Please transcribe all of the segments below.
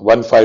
15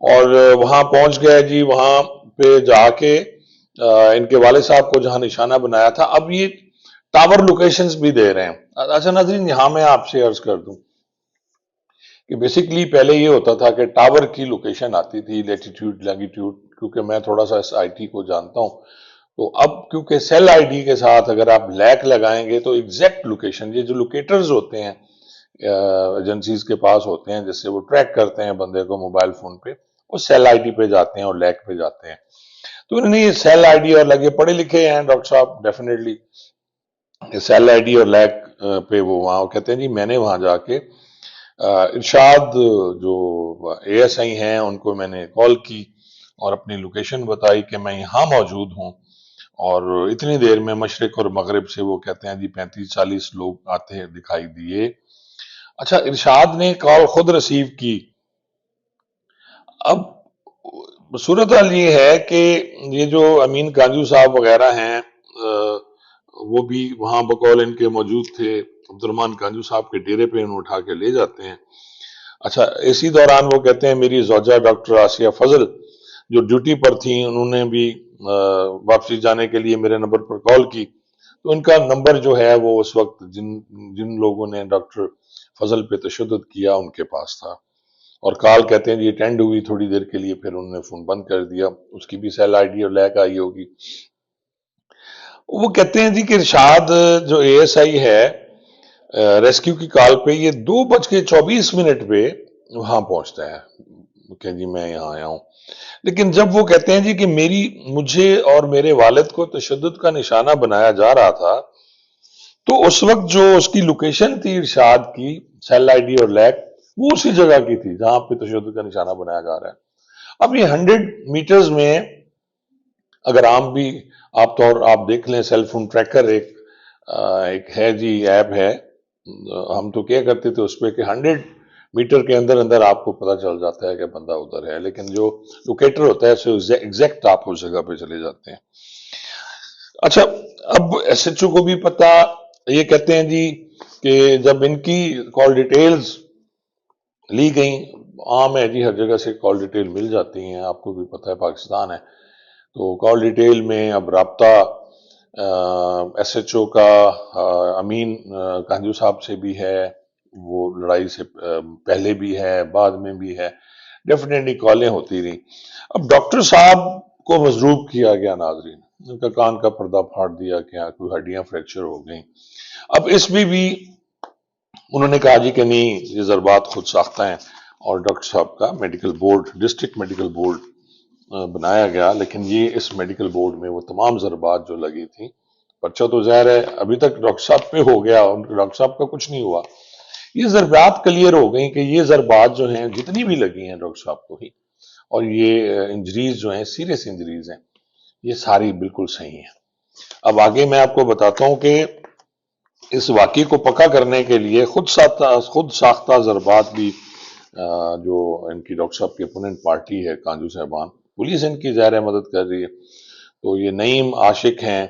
اور وہاں پہنچ گئے جی، وہاں پہ جا کے ان کے والد صاحب کو جہاں نشانہ بنایا تھا، اب یہ ٹاور لوکیشنز بھی دے رہے ہیں۔ اچھا ناظرین، یہاں میں آپ سے عرض کر دوں کہ بیسیکلی پہلے یہ ہوتا تھا کہ ٹاور کی لوکیشن آتی تھی، لیٹیٹیوڈ لانگیٹیوڈ، کیونکہ میں تھوڑا سا اس آئی ٹی کو جانتا ہوں، تو اب کیونکہ سیل آئی ڈی کے ساتھ اگر آپ لیک لگائیں گے تو ایگزیکٹ لوکیشن، یہ جو لوکیٹرز ہوتے ہیں ایجنسیز کے پاس ہوتے ہیں، جس سے وہ ٹریک کرتے ہیں بندے کو موبائل فون پہ، وہ سیل آئی ڈی پہ جاتے ہیں اور لیک پہ جاتے ہیں۔ تو انہوں نے یہ سیل آئی ڈی اور لگے پڑھے لکھے ہیں ڈاکٹر صاحب ڈیفینیٹلی، سیل آئی ڈی اور لیک پہ وہ وہاں کہتے ہیں جی میں نے وہاں جا کے ارشاد جو اے ایس آئی ہیں ان کو میں نے کال کی اور اپنی لوکیشن بتائی کہ میں یہاں موجود ہوں، اور اتنی دیر میں مشرق اور مغرب سے وہ کہتے ہیں جی 35-40 لوگ آتے دکھائی دیے۔ اچھا ارشاد نے کال خود ریسیو کی۔ اب صورتحال یہ ہے کہ یہ جو امین کانجو صاحب وغیرہ ہیں وہ بھی وہاں بقول ان کے موجود تھے، عبد الرحمان کانجو صاحب کے ڈیرے پہ انہوں اٹھا کے لے جاتے ہیں۔ اچھا اسی دوران وہ کہتے ہیں میری زوجہ ڈاکٹر آسیہ فضل جو ڈیوٹی پر تھیں، انہوں نے بھی واپسی جانے کے لیے میرے نمبر پر کال کی، تو ان کا نمبر جو ہے وہ اس وقت جن لوگوں نے ڈاکٹر فضل پہ تشدد کیا ان کے پاس تھا، اور کال کہتے ہیں جی اٹینڈ ہوئی تھوڑی دیر کے لیے، پھر انہوں نے فون بند کر دیا، اس کی بھی سیل آئی ڈی اور لیک آئی ہوگی۔ وہ کہتے ہیں جی کہ ارشاد جو اے ایس آئی ہے ریسکیو کی کال پہ یہ 2:24 پہ وہاں پہنچتا ہے کہ جی میں یہاں آیا ہوں، لیکن جب وہ کہتے ہیں جی کہ مجھے اور میرے والد کو تشدد کا نشانہ بنایا جا رہا تھا، تو اس وقت جو اس کی لوکیشن تھی ارشاد کی سیل آئی ڈی اور لیک، وہ اسی جگہ کی تھی جہاں پہ تشدد کا نشانہ بنایا جا رہا ہے۔ اب یہ 100 میٹرز میں اگر آپ دیکھ لیں سیل فون ٹریکر ایک ہے جی ایپ ہے، ہم تو کیا کرتے تھے اس پہ کہ 100 میٹر کے اندر اندر آپ کو پتا چل جاتا ہے کہ بندہ ادھر ہے، لیکن جو لوکیٹر ہوتا ہے سو ایگزیکٹ آپ اس جگہ پہ چلے جاتے ہیں۔ اچھا اب ایس ایچ او کو بھی پتا، یہ کہتے ہیں جی کہ جب ان کی کال ڈیٹیلز لی گئیں، عام ہے جی ہر جگہ سے کال ڈیٹیل مل جاتی ہیں، آپ کو بھی پتا ہے پاکستان ہے، تو کال ڈیٹیل میں اب رابطہ ایس ایچ او کا امین کانجو صاحب سے بھی ہے، وہ لڑائی سے پہلے بھی ہے بعد میں بھی ہے، ڈیفینیٹلی کالیں ہوتی رہی۔ اب ڈاکٹر صاحب کو مضروب کیا گیا ناظرین، ان کا کان کا پردہ پھاڑ دیا کہ کوئی ہڈیاں فریکچر ہو گئیں۔ اب اس میں بھی انہوں نے کہا جی کہ نہیں یہ ضربات خود ساختہ ہیں، اور ڈاکٹر صاحب کا medical board district medical board بنایا گیا، لیکن یہ اس میڈیکل بورڈ میں وہ تمام ضربات جو لگی تھیں، پرچہ تو ظاہر ہے ابھی تک ڈاکٹر صاحب پہ ہو گیا، ڈاکٹر صاحب کا کچھ نہیں ہوا، یہ ضربات کلیئر ہو گئیں کہ یہ ضربات جو ہیں جتنی بھی لگی ہیں ڈاکٹر صاحب کو ہی، اور یہ انجریز جو ہیں سیریس انجریز ہیں، یہ ساری بالکل صحیح ہیں۔ اب آگے میں آپ کو بتاتا ہوں کہ اس واقعے کو پکا کرنے کے لیے خود ساختہ ضربات بھی جو ان کی ڈاکٹر صاحب کی اپوننٹ پارٹی ہے کانجو صاحبان، پولیس ان کی ظاہر مدد کر رہی ہے، تو یہ نعیم عاشق ہیں،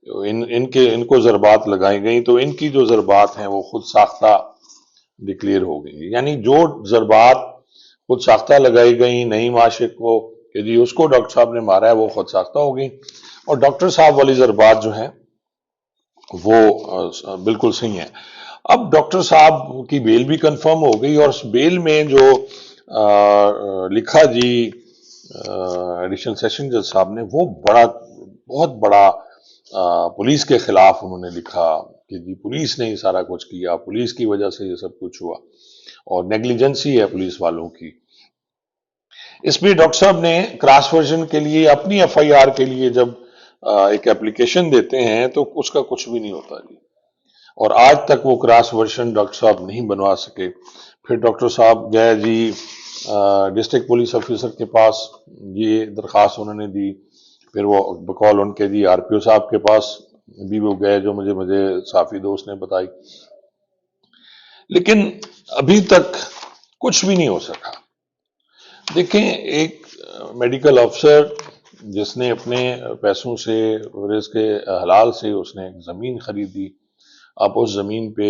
ان کو ضربات لگائی گئیں، تو ان کی جو ضربات ہیں وہ خود ساختہ ڈکلیئر ہو گئی، یعنی جو ضربات خود ساختہ لگائی گئیں نعیم عاشق کو کہ جی اس کو ڈاکٹر صاحب نے مارا ہے، وہ خود ساختہ ہو گئی، اور ڈاکٹر صاحب والی ضربات جو ہیں وہ بالکل صحیح ہیں۔ اب ڈاکٹر صاحب کی بیل بھی کنفرم ہو گئی، اور اس بیل میں جو لکھا جی ایڈیشنل سیشن جج صاحب نے، وہ بہت بڑا پولیس کے خلاف انہوں نے لکھا کہ جی پولیس نے یہ سارا کچھ کیا، پولیس کی وجہ سے یہ سب کچھ ہوا، اور نیگلیجنسی ہے پولیس والوں کی۔ اس میں ڈاکٹر صاحب نے کراس ورژن کے لیے اپنی ایف آئی آر کے لیے جب ایک اپلیکیشن دیتے ہیں تو اس کا کچھ بھی نہیں ہوتا جی، اور آج تک وہ کراس ورژن ڈاکٹر صاحب نہیں بنوا سکے۔ پھر ڈاکٹر صاحب گئے جی ڈسٹرکٹ پولیس آفیسر کے پاس، یہ درخواست انہوں نے دی، پھر وہ بقول ان کے جی آر پی او صاحب کے پاس بھی وہ گئے، جو مجھے صحافی دوست نے بتائی، لیکن ابھی تک کچھ بھی نہیں ہو سکا۔ دیکھیں ایک میڈیکل افسر جس نے اپنے پیسوں سے رزق کے حلال سے اس نے ایک زمین خریدی، اب اس زمین پہ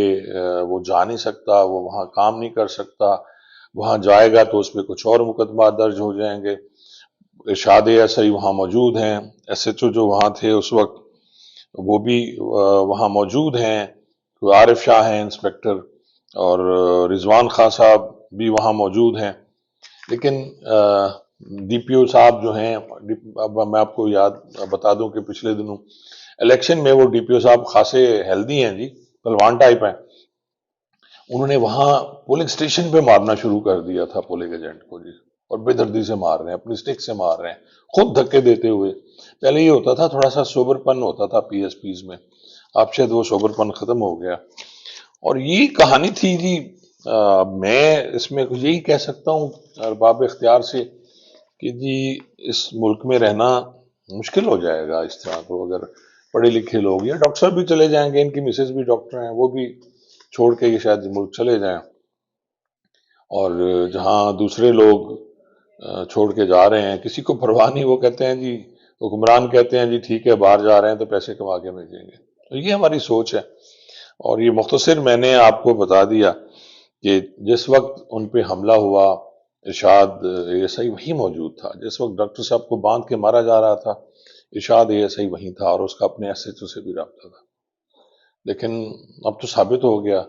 وہ جا نہیں سکتا، وہ وہاں کام نہیں کر سکتا، وہاں جائے گا تو اس پہ کچھ اور مقدمات درج ہو جائیں گے. ارشاد SI وہاں موجود ہیں، SHO جو وہاں تھے اس وقت وہ بھی وہاں موجود ہیں، عارف شاہ ہیں انسپیکٹر، اور رضوان خان صاحب بھی وہاں موجود ہیں. لیکن DPO صاحب جو ہیں، اب میں آپ کو یاد بتا دوں کہ پچھلے دنوں الیکشن میں وہ DPO صاحب خاصے ہیلدی ہیں جی، پہلوان ٹائپ ہیں. انہوں نے وہاں پولنگ سٹیشن پہ مارنا شروع کر دیا تھا پولنگ ایجنٹ کو جی، اور بے دردی سے مار رہے ہیں، اپنی سٹک سے مار رہے ہیں، خود دھکے دیتے ہوئے. پہلے یہ ہوتا تھا تھوڑا سا سوبر پن ہوتا تھا PSPs میں، اب شاید وہ سوبر پن ختم ہو گیا. اور یہ کہانی تھی جی. میں اس میں یہی کہہ سکتا ہوں ارباب اختیار سے کہ جی اس ملک میں رہنا مشکل ہو جائے گا اس طرح. تو اگر پڑھے لکھے لوگ، یا ڈاکٹر صاحب بھی چلے جائیں گے، ان کی مسز بھی ڈاکٹر ہیں، وہ بھی چھوڑ کے یہ شاید ملک چلے جائیں. اور جہاں دوسرے لوگ چھوڑ کے جا رہے ہیں، کسی کو پرواہ نہیں، وہ کہتے ہیں جی، حکمران کہتے ہیں جی ٹھیک ہے باہر جا رہے ہیں تو پیسے کما کے بھیجیں گے. تو یہ ہماری سوچ ہے. اور یہ مختصر میں نے آپ کو بتا دیا کہ جس وقت ان پہ حملہ ہوا، ارشاد ASI وہی موجود تھا. جس وقت ڈاکٹر صاحب کو باندھ کے مارا جا رہا تھا، ارشاد ASI وہی تھا، اور اس کا اپنے SHO سے بھی رابطہ تھا. لیکن اب تو ثابت ہو گیا.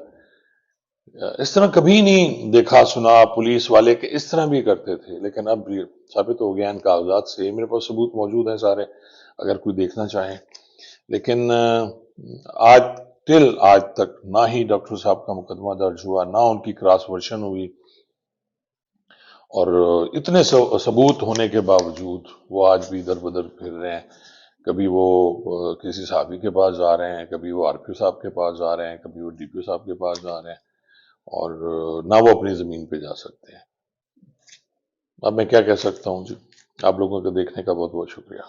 اس طرح کبھی نہیں دیکھا سنا پولیس والے کہ اس طرح بھی کرتے تھے، لیکن اب یہ ثابت ہو گیا ان کاغذات سے. میرے پاس ثبوت موجود ہیں سارے، اگر کوئی دیکھنا چاہیں. لیکن آج تک نہ ہی ڈاکٹر صاحب کا مقدمہ درج ہوا، نہ ان کی کراس ورشن ہوئی، اور اتنے ثبوت ہونے کے باوجود وہ آج بھی در بدر پھر رہے ہیں. کبھی وہ کسی صحابی کے پاس جا رہے ہیں، کبھی وہ RPO صاحب کے پاس جا رہے ہیں، کبھی وہ DPO صاحب کے پاس جا رہے ہیں، اور نہ وہ اپنی زمین پہ جا سکتے ہیں. اب میں کیا کہہ سکتا ہوں جی. آپ لوگوں کو دیکھنے کا بہت بہت شکریہ.